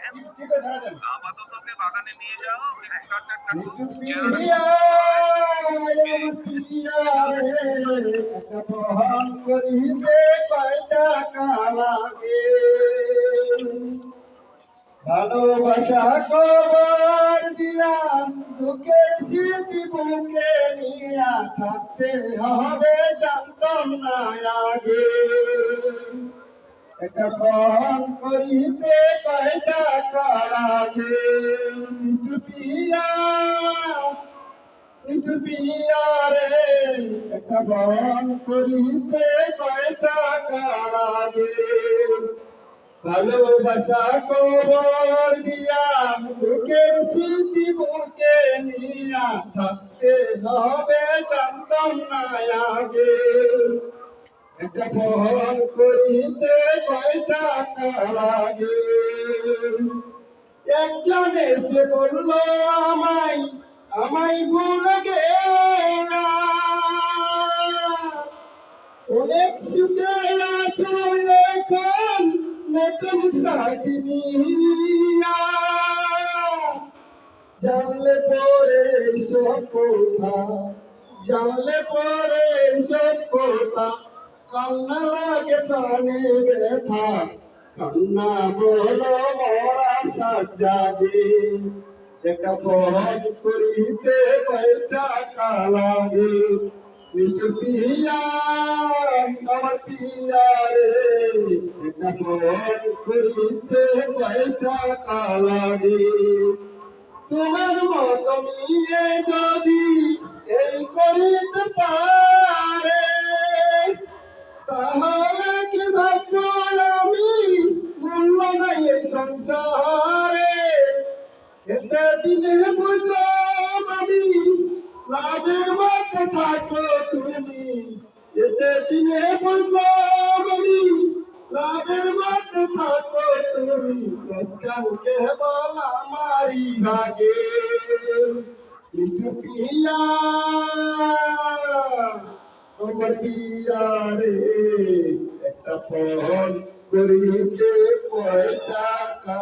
আপাতত ওকে বাগানে নিয়ে যাও, একটু পিয়া বহন করিতে কয় টাকা লাগে ভালোবাসা কবর দিলাম দুঃখের স্মৃতি বুকে নিয়া থাকতে হবে জানতাম না আগে একটা ফোন করিতে কয় টাকা লাগে মিঠু পিয়া রে একটা ফোন করিতে কয় টাকা লাগে ভালোবাসা কবর দিয়া বুকের স্মৃতি বুকে নিয়া থাকতে হবে জানতাম না আগে একটা ফোন করিতে কয় টাকা লাগে একজন এসে বলল আমায় ভুলে গেলা অনেক সুখে আছো এখন নতুন সাথী নিয়া জানলে পরে সব কথা জানলে পরে সব কথা কান্না লাগে প্রাণে ব্যথা কান্না বলো মোরা সাজাবে একটা ফোন করিতে কয় টাকা লাগে মিষ্টি পিয়া আমার পিয়া রে একটা ফোন করিতে কয় টাকা লাগে তোমার মতো মিয়ে যদি এই করিতে পারে তাহলে কি ভাববো আমি মূল্য নাই এই সংসারে এতে দিনে বুঝলাম আমি লাভের মধ্যে থাকো তুমি এতে দিনে বুঝলাম আমি লাভের মধ্যে থাকো তুমি কালকে বল আমারই ভাগে মিঠু পিয়া আমার পিয়া রে একটা ফোন করিতে কয় টাকা